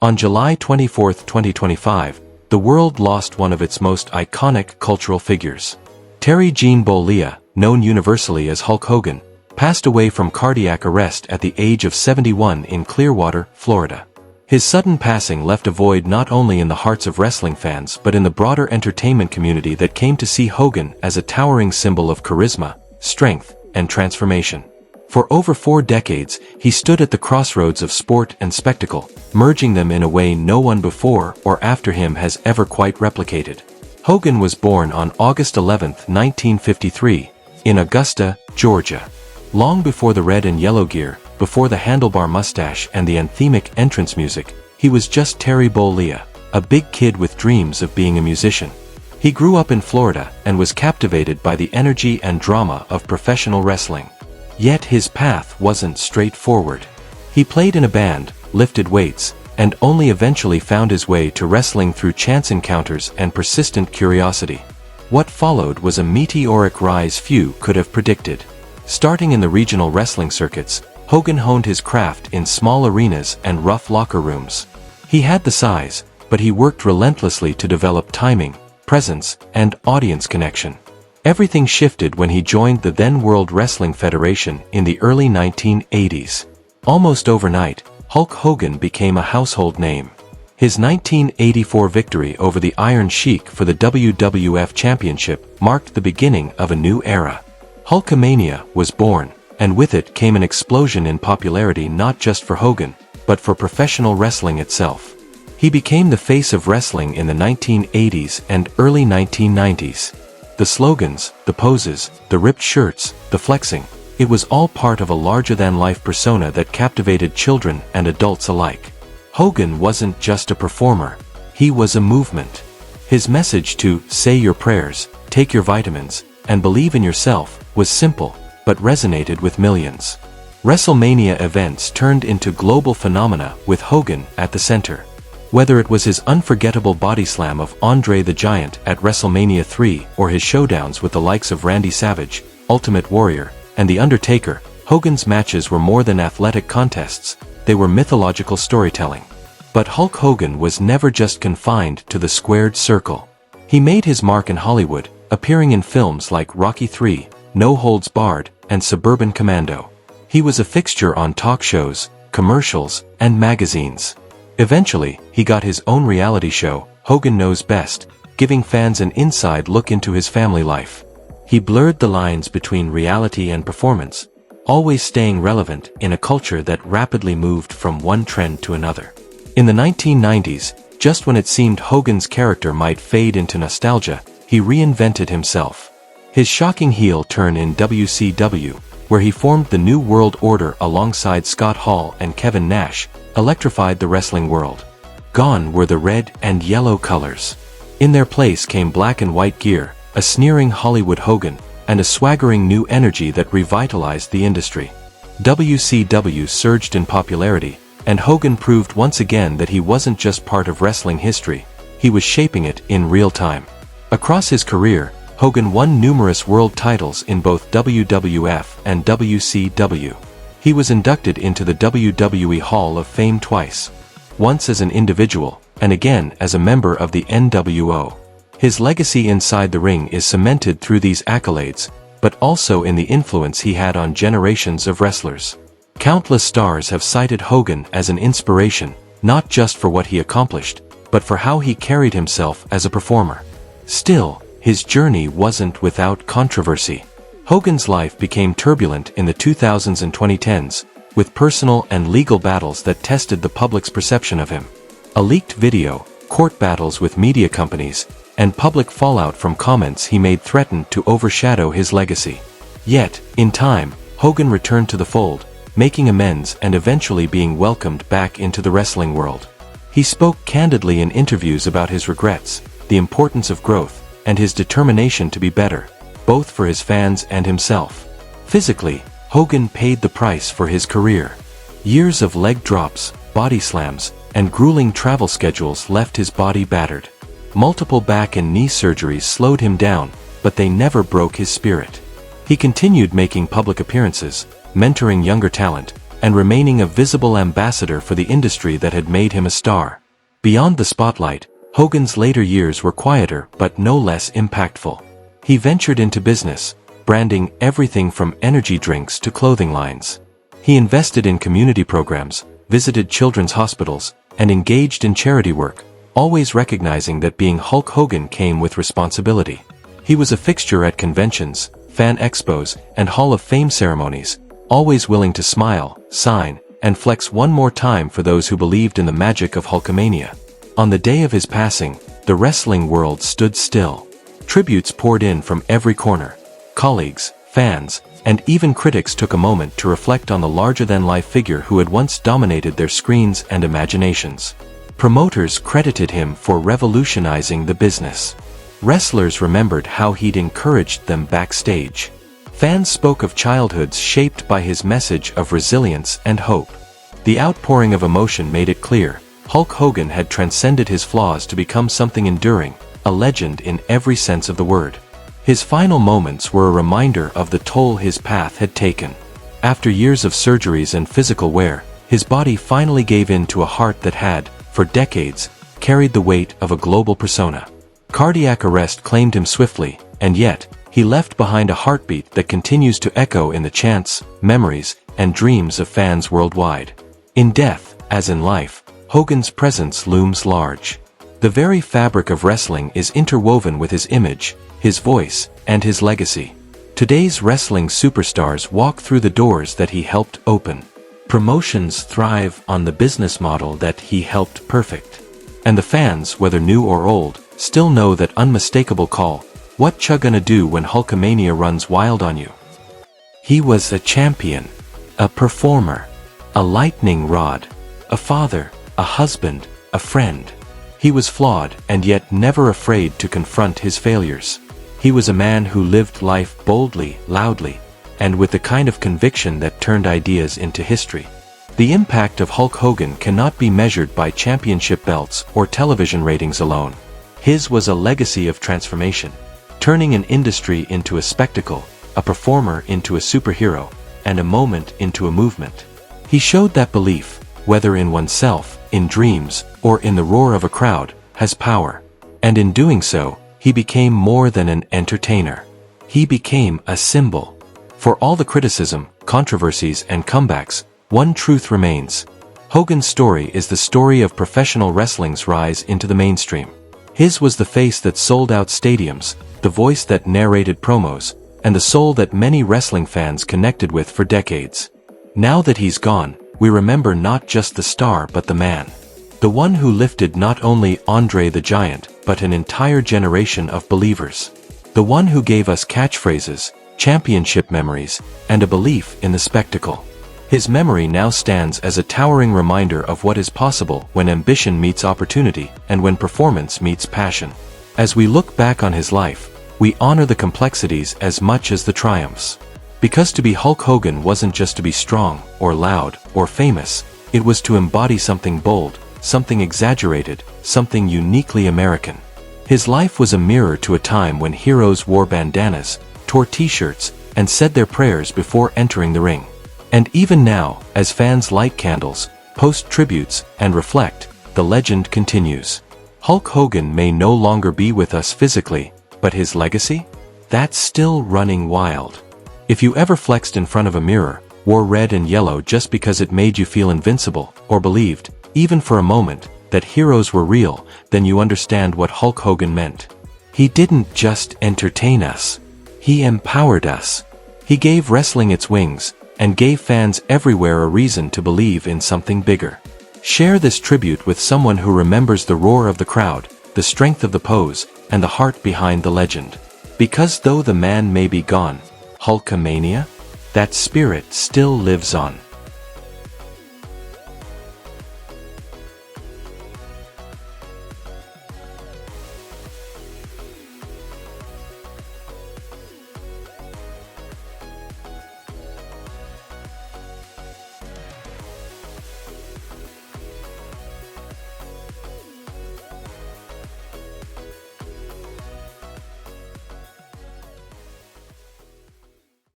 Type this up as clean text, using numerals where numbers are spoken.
On July 24, 2025, the world lost one of its most iconic cultural figures. Terry Bollea, known universally as Hulk Hogan, passed away from cardiac arrest at the age of 71 in Clearwater, Florida. His sudden passing left a void not only in the hearts of wrestling fans but in the broader entertainment community that came to see Hogan as a towering symbol of charisma, strength, and transformation. For over 4 decades, he stood at the crossroads of sport and spectacle, merging them in a way no one before or after him has ever quite replicated. Hogan was born on August 11, 1953, in Augusta, Georgia. Long before the red and yellow gear, before the handlebar mustache and the anthemic entrance music, he was just Terry Bollea, a big kid with dreams of being a musician. He grew up in Florida and was captivated by the energy and drama of professional wrestling. Yet his path wasn't straightforward. He played in a band, lifted weights, and only eventually found his way to wrestling through chance encounters and persistent curiosity. What followed was a meteoric rise few could have predicted. Starting in the regional wrestling circuits, Hogan honed his craft in small arenas and rough locker rooms. He had the size, but he worked relentlessly to develop timing, presence, and audience connection. Everything shifted when he joined the then World Wrestling Federation in the early 1980s. Almost overnight, Hulk Hogan became a household name. His 1984 victory over the Iron Sheik for the WWF Championship marked the beginning of a new era. Hulkamania was born, and with it came an explosion in popularity not just for Hogan, but for professional wrestling itself. He became the face of wrestling in the 1980s and early 1990s. The slogans, the poses, the ripped shirts, the flexing, it was all part of a larger-than-life persona that captivated children and adults alike. Hogan wasn't just a performer, he was a movement. His message to say your prayers, take your vitamins, and believe in yourself was simple, but resonated with millions. WrestleMania events turned into global phenomena with Hogan at the center. Whether it was his unforgettable body slam of Andre the Giant at WrestleMania 3 or his showdowns with the likes of Randy Savage, Ultimate Warrior, and The Undertaker, Hogan's matches were more than athletic contests, they were mythological storytelling. But Hulk Hogan was never just confined to the squared circle. He made his mark in Hollywood, appearing in films like Rocky III, No Holds Barred, and Suburban Commando. He was a fixture on talk shows, commercials, and magazines. Eventually, he got his own reality show, Hogan Knows Best, giving fans an inside look into his family life. He blurred the lines between reality and performance, always staying relevant in a culture that rapidly moved from one trend to another. In the 1990s, just when it seemed Hogan's character might fade into nostalgia, he reinvented himself. His shocking heel turn in WCW, where he formed the New World Order alongside Scott Hall and Kevin Nash, electrified the wrestling world. Gone were the red and yellow colors. In their place came black and white gear, a sneering Hollywood Hogan, and a swaggering new energy that revitalized the industry. WCW surged in popularity, and Hogan proved once again that he wasn't just part of wrestling history, he was shaping it in real time. Across his career, Hogan won numerous world titles in both WWF and WCW. He was inducted into the WWE Hall of Fame twice, once as an individual, and again as a member of the NWO. His legacy inside the ring is cemented through these accolades, but also in the influence he had on generations of wrestlers. Countless stars have cited Hogan as an inspiration, not just for what he accomplished, but for how he carried himself as a performer. Still, his journey wasn't without controversy. Hogan's life became turbulent in the 2000s and 2010s, with personal and legal battles that tested the public's perception of him. A leaked video, court battles with media companies, and public fallout from comments he made threatened to overshadow his legacy. Yet, in time, Hogan returned to the fold, making amends and eventually being welcomed back into the wrestling world. He spoke candidly in interviews about his regrets, the importance of growth, and his determination to be better, both for his fans and himself. Physically, Hogan paid the price for his career. Years of leg drops, body slams, and grueling travel schedules left his body battered. Multiple back and knee surgeries slowed him down, but they never broke his spirit. He continued making public appearances, mentoring younger talent, and remaining a visible ambassador for the industry that had made him a star. Beyond the spotlight, Hogan's later years were quieter but no less impactful. He ventured into business, branding everything from energy drinks to clothing lines. He invested in community programs, visited children's hospitals, and engaged in charity work, always recognizing that being Hulk Hogan came with responsibility. He was a fixture at conventions, fan expos, and Hall of Fame ceremonies, always willing to smile, sign, and flex one more time for those who believed in the magic of Hulkamania. On the day of his passing, the wrestling world stood still. Tributes poured in from every corner. Colleagues, fans, and even critics took a moment to reflect on the larger-than-life figure who had once dominated their screens and imaginations. Promoters credited him for revolutionizing the business. Wrestlers remembered how he'd encouraged them backstage. Fans spoke of childhoods shaped by his message of resilience and hope. The outpouring of emotion made it clear, Hulk Hogan had transcended his flaws to become something enduring, a legend in every sense of the word. His final moments were a reminder of the toll his path had taken. After years of surgeries and physical wear, his body finally gave in to a heart that had, for decades, carried the weight of a global persona. Cardiac arrest claimed him swiftly, and yet, he left behind a heartbeat that continues to echo in the chants, memories, and dreams of fans worldwide. In death, as in life, Hogan's presence looms large. The very fabric of wrestling is interwoven with his image, his voice, and his legacy. Today's wrestling superstars walk through the doors that he helped open. Promotions thrive on the business model that he helped perfect. And the fans, whether new or old, still know that unmistakable call, "What cha gonna do when Hulkamania runs wild on you?" He was a champion, a performer, a lightning rod, a father, a husband, a friend. He was flawed and yet never afraid to confront his failures. He was a man who lived life boldly, loudly, and with the kind of conviction that turned ideas into history. The impact of Hulk Hogan cannot be measured by championship belts or television ratings alone. His was a legacy of transformation, turning an industry into a spectacle, a performer into a superhero, and a moment into a movement. He showed that belief, whether in oneself, in dreams, or in the roar of a crowd, has power. And in doing so, he became more than an entertainer. He became a symbol. For all the criticism, controversies, and comebacks, one truth remains. Hogan's story is the story of professional wrestling's rise into the mainstream. His was the face that sold out stadiums, the voice that narrated promos, and the soul that many wrestling fans connected with for decades. Now that he's gone, we remember not just the star but the man. The one who lifted not only Andre the Giant, but an entire generation of believers. The one who gave us catchphrases, championship memories, and a belief in the spectacle. His memory now stands as a towering reminder of what is possible when ambition meets opportunity and when performance meets passion. As we look back on his life, we honor the complexities as much as the triumphs. Because to be Hulk Hogan wasn't just to be strong, or loud, or famous, it was to embody something bold, something exaggerated, something uniquely American. His life was a mirror to a time when heroes wore bandanas, tore t-shirts, and said their prayers before entering the ring. And even now, as fans light candles, post tributes, and reflect, the legend continues. Hulk Hogan may no longer be with us physically, but his legacy? That's still running wild. If you ever flexed in front of a mirror, wore red and yellow just because it made you feel invincible, or believed, even for a moment, that heroes were real, then you understand what Hulk Hogan meant. He didn't just entertain us. He empowered us. He gave wrestling its wings, and gave fans everywhere a reason to believe in something bigger. Share this tribute with someone who remembers the roar of the crowd, the strength of the pose, and the heart behind the legend. Because though the man may be gone, Hulkamania? That spirit still lives on.